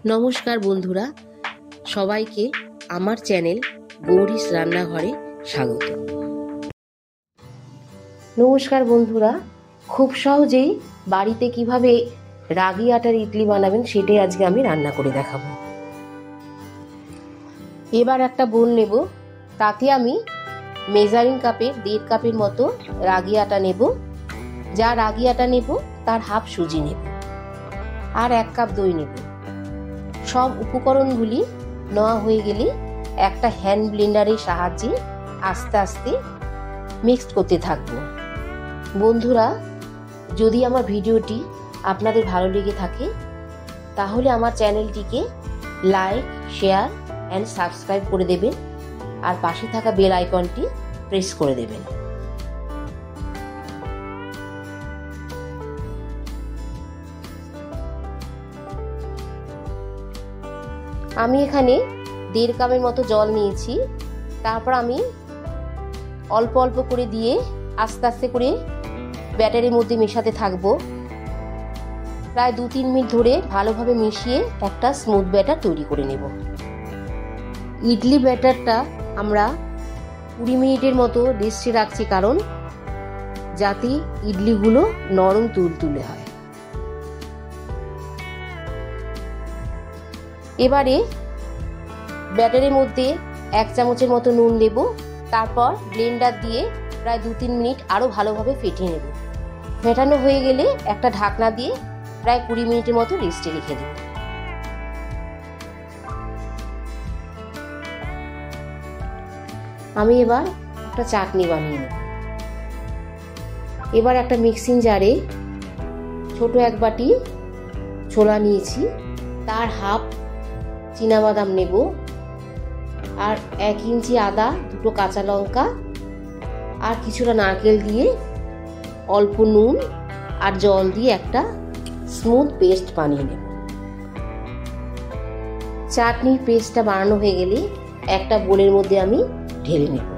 নমস্কার বন্ধুরা, সবাইকে আমার চ্যানেল গৌরীস রান্নাঘরে স্বাগত। নমস্কার বন্ধুরা, খুব সহজেই বাড়িতে কিভাবে রাগি আটার ইডলি বানাবেন সেটাই আজকে আমি রান্না করে দেখাবো। এবার একটা বোল নেব, তাতে আমি মেজারিং কাপের 1.5 কাপের মতো রাগি আটা নেব। যা রাগি আটা নেব তার হাফ সুজি নেব, আর 1 কাপ দই নেব। সব উপকরণগুলি নেওয়া হয়ে গেলে একটা হ্যান্ড ব্লেন্ডারের সাহায্যে আস্তে আস্তে মিক্সড করতে থাকবো। বন্ধুরা, যদি আমার ভিডিওটি আপনাদের ভালো লেগে থাকে তাহলে আমার চ্যানেলটিকে লাইক, শেয়ার অ্যান্ড সাবস্ক্রাইব করে দেবেন, আর পাশে থাকা বেল আইকনটি প্রেস করে দেবেন। আমি এখানে 1.5 কাপের মতো জল নিয়েছি। তারপর আমি অল্প অল্প করে দিয়ে আস্তে আস্তে করে ব্যাটারের মধ্যে মেশাতে থাকবো। প্রায় 2-3 মিনিট ধরে ভালোভাবে মিশিয়ে একটা স্মুথ ব্যাটার তৈরি করে নেব। ইডলি ব্যাটারটা আমরা 20 মিনিটের মতো রেস্টে রাখছি, কারণ যাতে ইডলিগুলো নরম তুলতুলে হয়। এবারে ব্যাটারের মধ্যে 1 চামচের মতো নুন দেব। তারপর ব্লেন্ডার দিয়ে প্রায় 2-3 মিনিট আরও ভালোভাবে ফেটিয়ে নেব। ফেটানো হয়ে গেলে একটা ঢাকনা দিয়ে প্রায় 20 মিনিটের মতো রেস্টে রেখে দেব। আমি এবার একটা চাটনি বানিয়ে নেব। এবার একটা মিক্সিং জারে ছোট 1 বাটি ছোলা নিয়েছি, তার হাফ চীনাবাদাম নেব, আর 1 ইঞ্চি আদা, 2টো কাঁচা লঙ্কা আর কিছুটা নারকেল দিয়ে অল্প নুন আর জল দিয়ে একটা স্মুথ পেস্ট বানিয়ে নেব। চাটনির পেস্টটা বানানো হয়ে গেলে একটা বোলের মধ্যে আমি ঢেলে নেব।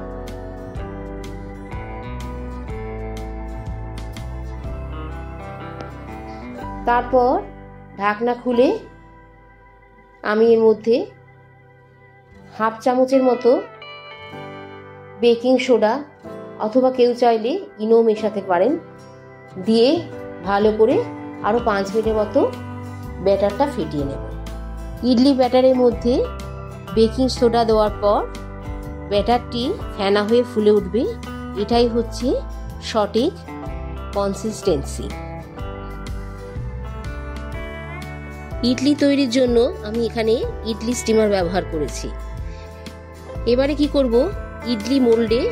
তারপর ঢাকনা খুলে আমি এর মধ্যে হাফ চামচের মতো বেকিং সোডা অথবা কেউ চাইলে ইনো মেশাতে পারেন, দিয়ে ভালো করে আরও 5 মিনিটের মতো ব্যাটারটা ফেটিয়ে নেব। ইডলি ব্যাটারের মধ্যে বেকিং সোডা দেওয়ার পর ব্যাটারটি ফেনা হয়ে ফুলে উঠবে। এটাই হচ্ছে সঠিক কনসিস্টেন্সি। ইডলি তৈরির জন্য আমি এখানে ইডলি স্টিমার ব্যবহার করেছি। এবারে কি করব, ইডলি মোল্ডে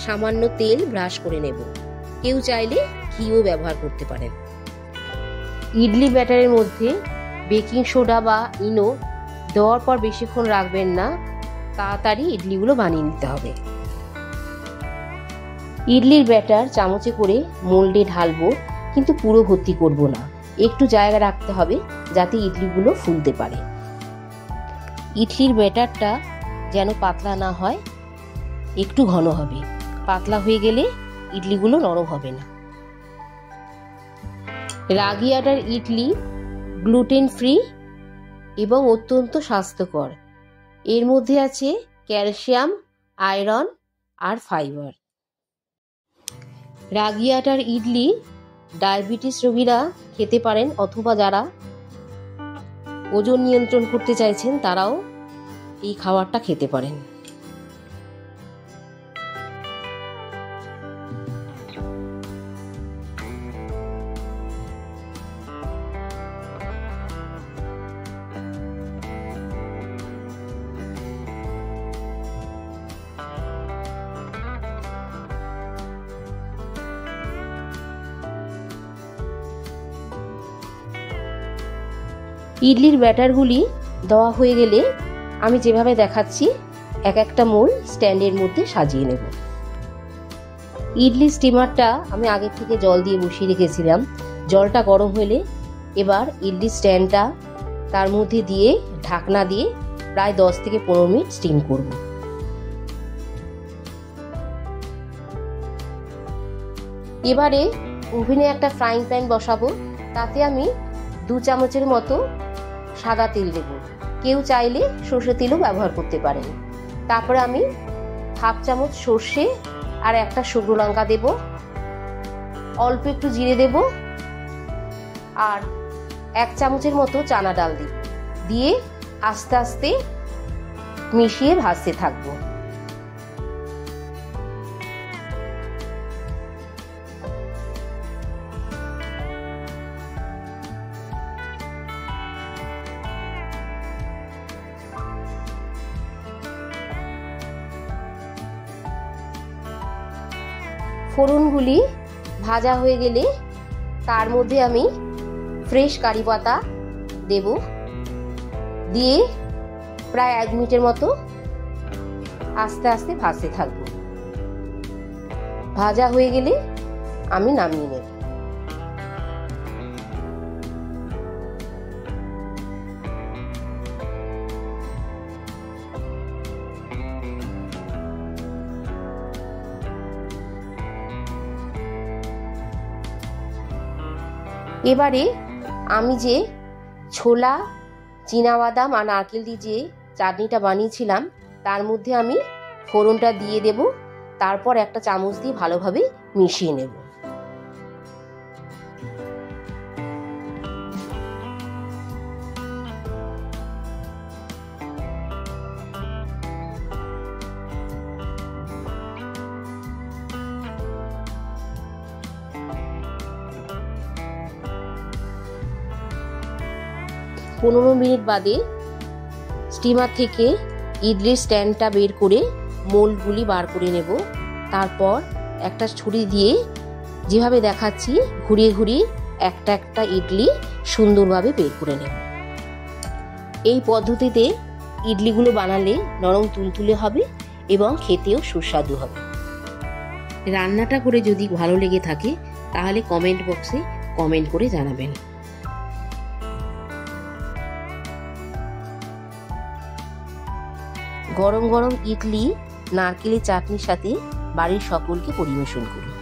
সামান্য তেল ব্রাশ করে নেব। কেউ চাইলে ঘিও ব্যবহার করতে পারেন। ইডলি ব্যাটারের মধ্যে বেকিং সোডা বা ইনো দেওয়ার পর বেশিক্ষণ রাখবেন না, তাড়াতাড়ি ইডলিগুলো বানিয়ে নিতে হবে। ইডলির ব্যাটার চামচে করে মোল্ডে ঢালবো, কিন্তু পুরো ভর্তি করব না, একটু জায়গা রাখতে হবে যাতে ইডলিগুলো ফুলতে পারে। ইডলির ব্যাটারটা যেন পাতলা না হয়, একটু ঘন হবে। পাতলা হয়ে গেলে ইডলিগুলো নরম হবে না। রাগি আটার ইডলি গ্লুটেন ফ্রি এবং অত্যন্ত স্বাস্থ্যকর। এর মধ্যে আছে ক্যালসিয়াম, আয়রন আর ফাইবার। রাগি আটার ইডলি ডায়াবেটিস রোগীরা খেতে পারেন, অথবা যারা ওজন নিয়ন্ত্রণ করতে চাইছেন তারাও এই খাবারটা খেতে পারেন। ইডলির ব্যাটারগুলি দেওয়া হয়ে গেলে আমি যেভাবে দেখাচ্ছি এক একটা মোল স্ট্যান্ডের মধ্যে সাজিয়ে নেব। ইডলি স্টিমারটা আমি আগে থেকে জল দিয়ে বসিয়ে রেখেছিলাম। জলটা গরম হলে এবার ইডলি স্ট্যান্ডটা তার মধ্যে দিয়ে ঢাকনা দিয়ে প্রায় 10 থেকে 15 মিনিট স্টিম করব। এবারে ওভেনে একটা ফ্রাইং প্যান বসাবো, তাতে আমি 2 চামচের মতো সাদা তেল দেব, কেউ চাইলে সর্ষে তেলও ব্যবহার করতে পারেন। তারপরে আমি হাফ চামচ সর্ষে আর একটা শুকনো লঙ্কা দেব, অল্প একটু জিরে দেব আর 1 চামচের মতো চানা ডাল দেব, দিয়ে আস্তে আস্তে মিশিয়ে ভাজতে থাকবো। ফোড়নগুলি ভাজা হয়ে গেলে তার মধ্যে আমি ফ্রেশ কারি পাতা দেব, দিয়ে প্রায় 1 মিনিটের মতো আস্তে আস্তে ভাজতে থাকবো। ভাজা হয়ে গেলে আমি নামিয়ে নেব। এবারে আমি যে ছোলা, চীনাবাদাম আর নারকেল দিয়ে যে চাটনিটা বানিয়েছিলাম তার মধ্যে আমি ফোড়নটা দিয়ে দেব, তারপর একটা চামচ দিয়ে ভালোভাবে মিশিয়ে নেব। পনেরো মিনিট বাদে স্টিমার থেকে ইডলির স্ট্যান্ডটা বের করে মোল্ডগুলি বার করে নেব। তারপর একটা ছুরি দিয়ে যেভাবে দেখাচ্ছি ঘুরিয়ে ঘুরিয়ে একটা একটা ইডলি সুন্দরভাবে বের করে নেব। এই পদ্ধতিতে ইডলিগুলো বানালে নরম তুলতুলে হবে এবং খেতেও সুস্বাদু হবে। রান্নাটা করে যদি ভালো লেগে থাকে তাহলে কমেন্ট বক্সে কমেন্ট করে জানাবেন। গরম গরম ইডলি নারকেলের চাটনির সাথে বাড়ির সকলকে পরিবেশন করুন।